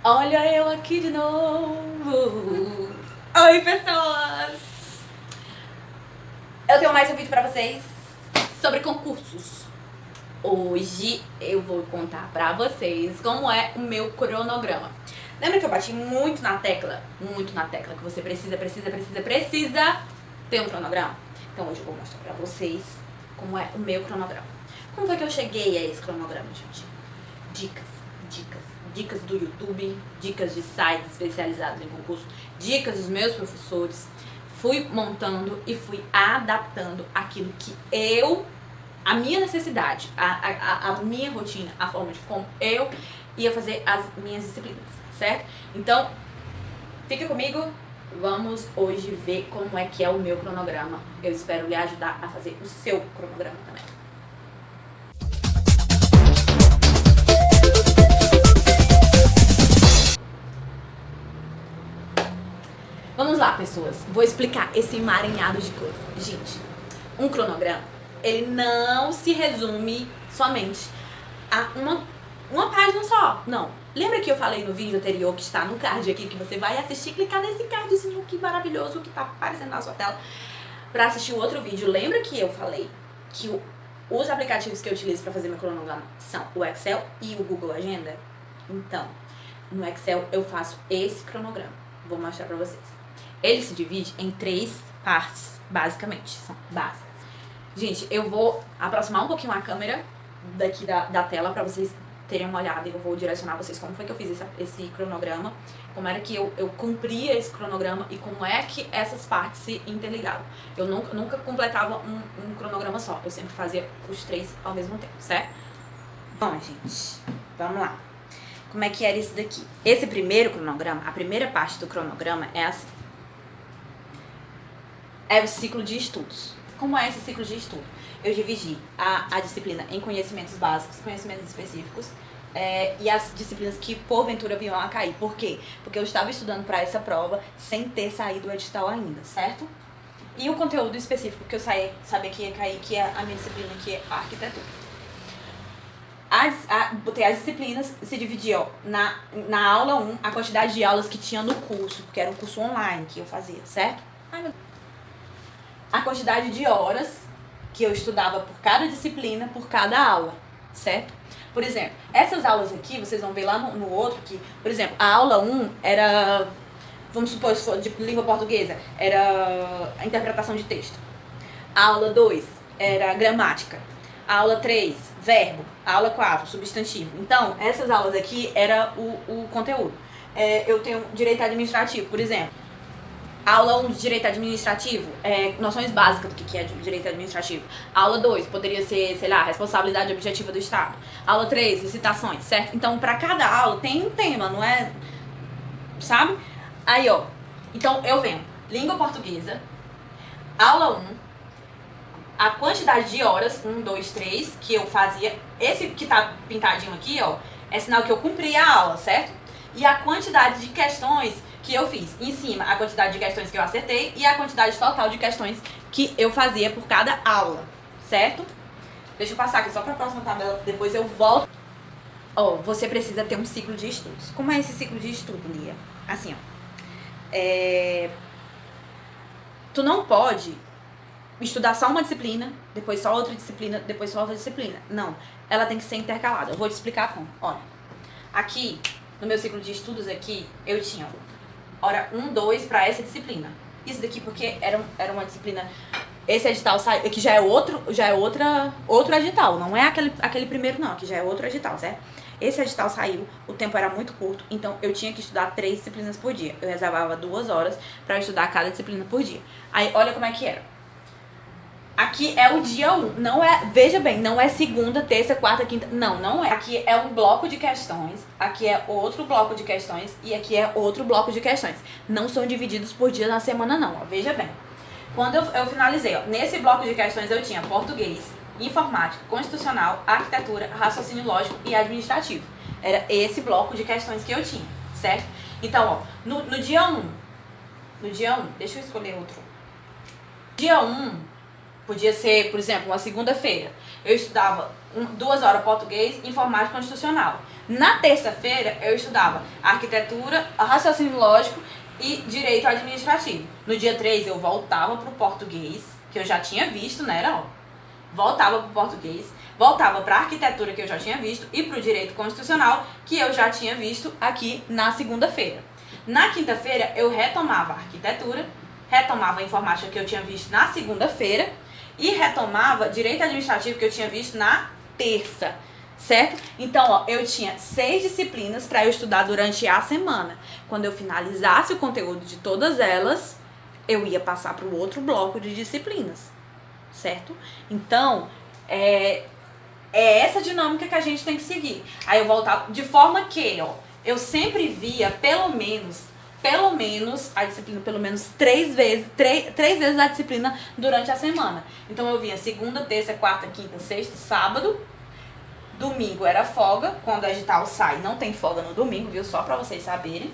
Olha eu aqui de novo. Oi, pessoas! Eu tenho mais um vídeo pra vocês sobre concursos. Hoje eu vou contar pra vocês como é o meu cronograma. Lembra que eu bati muito na tecla que você precisa ter um cronograma? Então hoje eu vou mostrar pra vocês como é o meu cronograma. Como foi que eu cheguei a esse cronograma, gente? Dicas do YouTube, dicas de sites especializados em concurso, dicas dos meus professores. Fui montando e fui adaptando aquilo que a minha necessidade, a minha rotina, a forma de como eu ia fazer as minhas disciplinas, certo? Então, fica comigo, vamos hoje ver como é que é o meu cronograma. Eu espero lhe ajudar a fazer o seu cronograma também. Vamos lá, pessoas. Vou explicar esse emaranhado de coisas. Gente, um cronograma, ele não se resume somente a uma página só. Não. Lembra que eu falei no vídeo anterior que está no card aqui, que você vai assistir, clicar nesse cardzinho que maravilhoso que tá aparecendo na sua tela para assistir o outro vídeo. Lembra que eu falei que os aplicativos que eu utilizo para fazer meu cronograma são o Excel e o Google Agenda? Então, no Excel eu faço esse cronograma. Vou mostrar para vocês. Ele se divide em 3 partes, basicamente, são básicas. Gente, eu vou aproximar um pouquinho a câmera daqui da tela para vocês terem uma olhada e eu vou direcionar vocês como foi que eu fiz esse cronograma, como era que eu cumpria esse cronograma e como é que essas partes se interligavam. Eu nunca completava um cronograma só, eu sempre fazia os 3 ao mesmo tempo, certo? Bom, gente, vamos lá. Como é que era isso daqui? Esse primeiro cronograma, a primeira parte do cronograma é assim. É o ciclo de estudos. Como é esse ciclo de estudo? Eu dividi a disciplina em conhecimentos básicos, conhecimentos específicos, e as disciplinas que porventura vinham a cair. Por quê? Porque eu estava estudando para essa prova sem ter saído o edital ainda, certo? E o conteúdo específico que eu sabia que ia cair, que é a minha disciplina, que é a arquitetura. Botei as disciplinas, se dividia na aula 1, a quantidade de aulas que tinha no curso, porque era um curso online que eu fazia, certo? A quantidade de horas que eu estudava por cada disciplina, por cada aula, certo? Por exemplo, essas aulas aqui, vocês vão ver lá no outro que, por exemplo, a aula 1 era, vamos supor, se for de língua portuguesa, era a interpretação de texto. A aula 2 era gramática. A aula 3, verbo. A aula 4, substantivo. Então, essas aulas aqui era o conteúdo. Eu tenho direito administrativo, por exemplo. Aula 1 de direito administrativo, noções básicas do que é direito administrativo. Aula 2 poderia ser, sei lá, responsabilidade objetiva do Estado. Aula 3, licitações, certo? Então, para cada aula tem um tema, não é? Sabe? Aí, ó. Então, eu venho língua portuguesa, aula 1, a quantidade de horas, 1, 2, 3, que eu fazia. Esse que tá pintadinho aqui, ó, é sinal que eu cumpri a aula, certo? E a quantidade de questões que eu fiz. Em cima, a quantidade de questões que eu acertei e a quantidade total de questões que eu fazia por cada aula, certo? Deixa eu passar aqui só para a próxima tabela, depois eu volto. Ó, você precisa ter um ciclo de estudos. Como é esse ciclo de estudo, Lia? Assim, ó. Tu não pode estudar só uma disciplina, depois só outra disciplina, depois só outra disciplina. Não, ela tem que ser intercalada. Eu vou te explicar como. Olha, aqui, no meu ciclo de estudos aqui, eu tinha hora 1, 2 para essa disciplina. Isso daqui porque era uma disciplina. Esse edital saiu, que já é outro edital, não é aquele primeiro não, que já é outro edital, certo? Esse edital saiu, o tempo era muito curto, então eu tinha que estudar 3 disciplinas por dia. Eu reservava 2 horas para estudar cada disciplina por dia. Aí, olha como é que era. Aqui é o dia 1, não é, veja bem, não é segunda, terça, quarta, quinta, não é. Aqui é um bloco de questões, aqui é outro bloco de questões e aqui é outro bloco de questões. Não são divididos por dia na semana não, ó, veja bem. Quando eu finalizei, ó, nesse bloco de questões eu tinha português, informática, constitucional, arquitetura, raciocínio lógico e administrativo. Era esse bloco de questões que eu tinha, certo? Então, ó, no dia 1, deixa eu escolher outro. Dia 1, podia ser, por exemplo, uma segunda-feira. Eu estudava 2 horas português, informática constitucional. Na terça-feira, eu estudava arquitetura, raciocínio lógico e direito administrativo. No dia 3, eu voltava pro português, que eu já tinha visto, né, era ó. Voltava pro português, voltava pra arquitetura, que eu já tinha visto, e pro direito constitucional, que eu já tinha visto aqui na segunda-feira. Na quinta-feira, eu retomava a arquitetura, retomava a informática que eu tinha visto na segunda-feira e retomava direito administrativo que eu tinha visto na terça, certo? Então, ó, eu tinha 6 disciplinas para eu estudar durante a semana. Quando eu finalizasse o conteúdo de todas elas, eu ia passar para o outro bloco de disciplinas, certo? Então, é essa dinâmica que a gente tem que seguir. Aí eu voltava de forma que, ó, eu sempre via pelo menos a disciplina, pelo menos 3 vezes a disciplina durante a semana. Então eu via segunda, terça, quarta, quinta, sexta, sábado. Domingo era folga, quando o edital sai, não tem folga no domingo, viu? Só pra vocês saberem.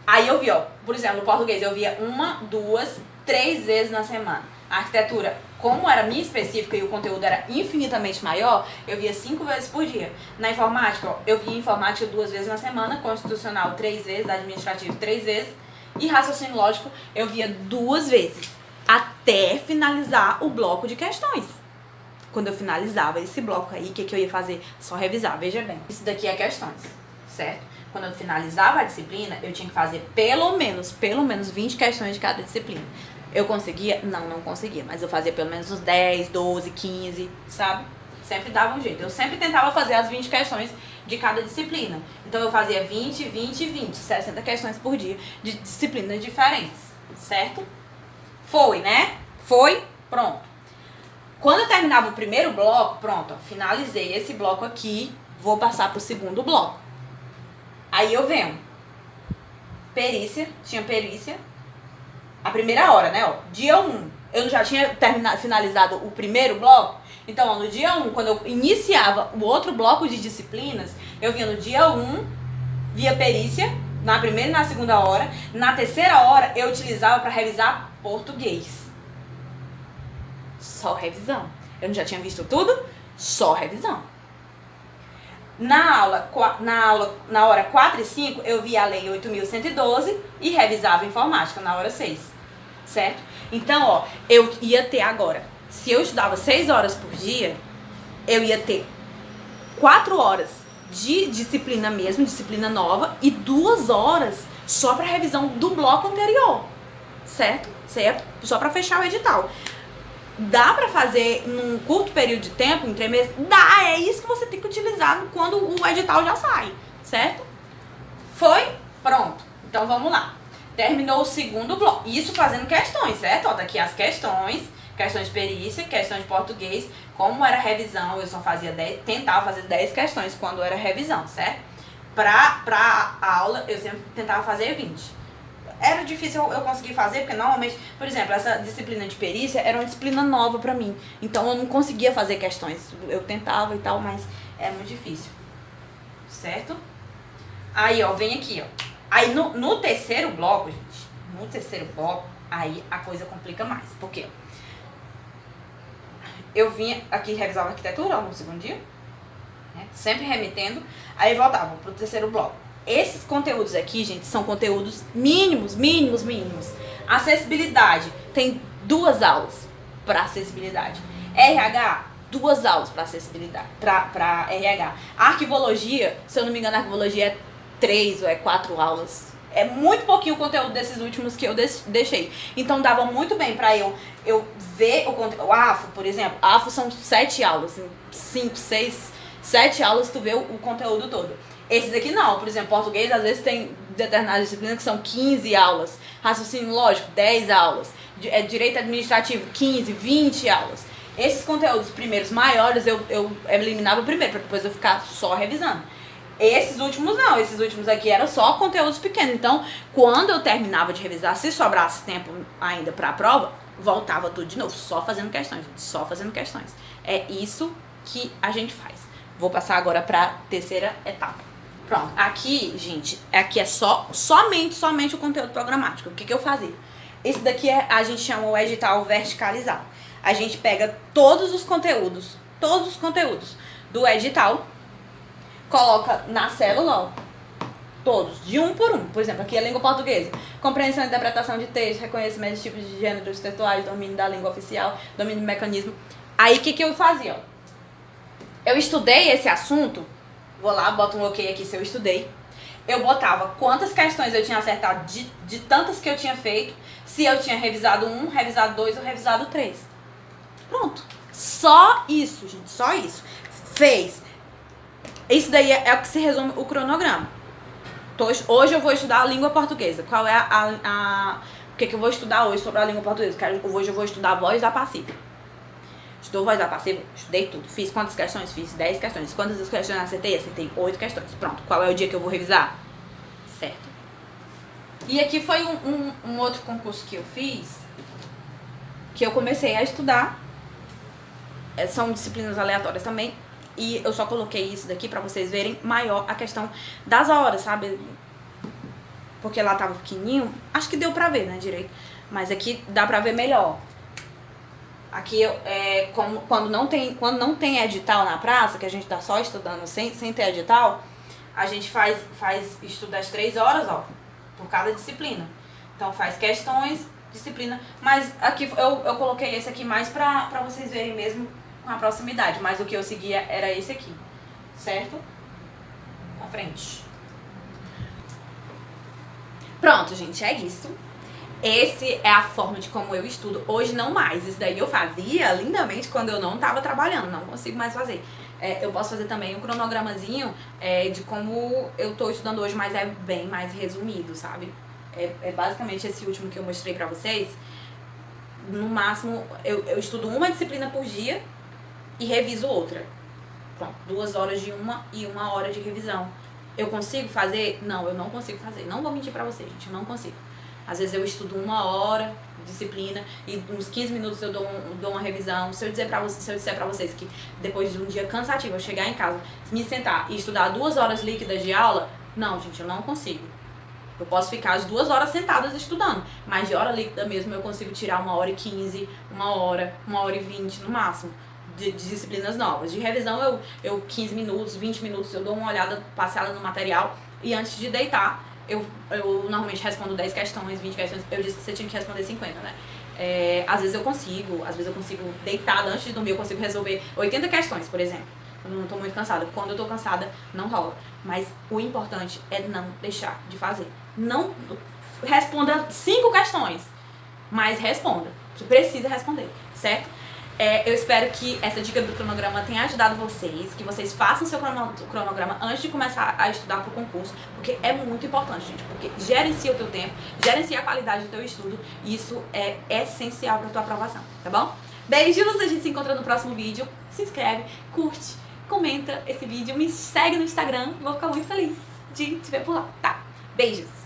Aí eu via, ó, por exemplo, no português eu via 1, 2, 3 vezes na semana. A arquitetura, como era minha específica e o conteúdo era infinitamente maior, eu via 5 vezes por dia. Na informática, ó, eu via informática 2 vezes na semana, constitucional 3 vezes, administrativo 3 vezes e raciocínio lógico eu via 2 vezes, até finalizar o bloco de questões. Quando eu finalizava esse bloco aí, o que eu ia fazer? Só revisar, veja bem. Isso daqui é questões, certo? Quando eu finalizava a disciplina, eu tinha que fazer pelo menos 20 questões de cada disciplina. Eu conseguia? Não conseguia, mas eu fazia pelo menos uns 10, 12, 15, sabe? Sempre dava um jeito. Eu sempre tentava fazer as 20 questões de cada disciplina. Então eu fazia 20, 20 e 20, 60 questões por dia de disciplinas diferentes, certo? Foi, né? Foi, pronto. Quando eu terminava o primeiro bloco, pronto, ó, finalizei esse bloco aqui, vou passar pro segundo bloco. Aí eu venho. Perícia, tinha perícia. A primeira hora, né, ó, dia 1, eu já tinha finalizado o primeiro bloco. Então, ó, no dia 1, quando eu iniciava o outro bloco de disciplinas, eu vinha no dia 1, via perícia, na primeira e na segunda hora. Na terceira hora, eu utilizava para revisar português. Só revisão. Eu não já tinha visto tudo? Só revisão. Na hora 4 e 5, eu via a lei 8.112 e revisava informática na hora 6. Certo? Então, ó, eu ia ter agora, se eu estudava 6 horas por dia, eu ia ter 4 horas de disciplina mesmo, disciplina nova, e 2 horas só para revisão do bloco anterior. Certo? Certo? Só para fechar o edital. Dá pra fazer num curto período de tempo, em 3 meses? Dá, é isso que você tem que utilizar quando o edital já sai, certo? Foi? Pronto. Então vamos lá. Terminou o segundo bloco. Isso fazendo questões, certo? Ó, daqui as questões de perícia, questões de português. Como era revisão, eu só fazia 10, tentava fazer 10 questões quando era revisão, certo? Pra aula, eu sempre tentava fazer 20. Era difícil eu conseguir fazer, porque normalmente, por exemplo, essa disciplina de perícia era uma disciplina nova pra mim. Então eu não conseguia fazer questões. Eu tentava e tal, mas é muito difícil. Certo? Aí, ó, vem aqui, ó. Aí no terceiro bloco, gente, no terceiro bloco, aí a coisa complica mais. Por quê? Eu vinha aqui revisar a arquitetura no segundo dia, né? Sempre remetendo, aí voltava pro terceiro bloco. Esses conteúdos aqui, gente, são conteúdos mínimos. Acessibilidade, tem 2 aulas para acessibilidade. RH, 2 aulas para acessibilidade, para RH. Arquivologia, se eu não me engano, a arquivologia é 3 ou 4 aulas. É muito pouquinho o conteúdo desses últimos que eu deixei. Então dava muito bem para eu ver o conteúdo. O AFO, por exemplo, AFO são 7 aulas, 5, 6, 7 aulas tu vê o conteúdo todo. Esses aqui não, por exemplo, português às vezes tem determinadas disciplinas que são 15 aulas, raciocínio lógico, 10 aulas, direito administrativo, 15, 20 aulas. Esses conteúdos primeiros maiores eu eliminava primeiro, para depois eu ficar só revisando. Esses últimos não, esses últimos aqui eram só conteúdos pequenos. Então, quando eu terminava de revisar, se sobrasse tempo ainda para a prova, voltava tudo de novo, só fazendo questões, só fazendo questões. É isso que a gente faz. Vou passar agora para a terceira etapa. Pronto, aqui, gente, aqui é somente o conteúdo programático. O que eu fazia? Esse daqui a gente chama o edital verticalizado. A gente pega todos os conteúdos do edital, coloca na célula, ó, todos, de um por um. Por exemplo, aqui é língua portuguesa. Compreensão e interpretação de texto, reconhecimento de tipos de gêneros textuais, domínio da língua oficial, domínio do mecanismo. Aí, o que eu fazia, ó? Eu estudei esse assunto, vou lá, boto um ok aqui se eu estudei. Eu botava quantas questões eu tinha acertado de tantas que eu tinha feito, se eu tinha revisado 1, revisado 2 ou revisado 3. Pronto. Só isso, gente, só isso. Fez. Isso daí é o que se resume o cronograma. Hoje eu vou estudar a língua portuguesa. Qual é o que eu vou estudar hoje sobre a língua portuguesa? Hoje eu vou estudar a voz da passiva. Estudou voz da passiva? Estudei tudo. Fiz quantas questões? Fiz 10 questões. Quantas questões acertei? Acertei 8 questões. Pronto. Qual é o dia que eu vou revisar? Certo. E aqui foi um outro concurso que eu fiz, que eu comecei a estudar. São disciplinas aleatórias também. E eu só coloquei isso daqui pra vocês verem maior a questão das horas, sabe? Porque lá tava pequenininho. Acho que deu pra ver, né, direito. Mas aqui dá pra ver melhor. Aqui, quando não tem edital na praça, que a gente tá só estudando sem ter edital, a gente faz estuda às 3 horas, ó, por cada disciplina. Então faz questões, disciplina. Mas aqui eu coloquei esse aqui mais pra vocês verem mesmo com a proximidade, mas o que eu seguia era esse aqui, certo? Pra frente. Pronto, gente, é isso. Esse é a forma de como eu estudo. Hoje não mais. Isso daí eu fazia lindamente quando eu não tava trabalhando. Não consigo mais fazer. Eu posso fazer também um cronogramazinho de como eu tô estudando hoje, mas é bem mais resumido, sabe? É basicamente esse último que eu mostrei pra vocês. No máximo, eu estudo uma disciplina por dia e reviso outra. Pronto, 2 horas de uma e 1 hora de revisão. Eu consigo fazer? Não, eu não consigo fazer. Não vou mentir pra vocês, gente, eu não consigo. Às vezes eu estudo 1 hora de disciplina e uns 15 minutos eu dou uma revisão. Se eu disser pra vocês que depois de um dia cansativo eu chegar em casa, me sentar e estudar 2 horas líquidas de aula, não, gente, eu não consigo. Eu posso ficar as 2 horas sentadas estudando, mas de hora líquida mesmo eu consigo tirar 1h15, 1h20 no máximo. De disciplinas novas. De revisão, eu 15 minutos, 20 minutos, eu dou uma olhada parcial no material e antes de deitar, eu normalmente respondo 10 questões, 20 questões. Eu disse que você tinha que responder 50, né? Às vezes eu consigo deitada antes de dormir, eu consigo resolver 80 questões, por exemplo. Quando eu não tô muito cansada. Quando eu tô cansada, não rola. Mas o importante é não deixar de fazer. Não responda 5 questões, mas responda. Você precisa responder, certo? Eu espero que essa dica do cronograma tenha ajudado vocês, que vocês façam seu cronograma antes de começar a estudar para o concurso, porque é muito importante, gente, porque gerencia o teu tempo, gerencia a qualidade do teu estudo, e isso é essencial para a tua aprovação, tá bom? Beijos, a gente se encontra no próximo vídeo, se inscreve, curte, comenta esse vídeo, me segue no Instagram, vou ficar muito feliz de te ver por lá, tá? Beijos!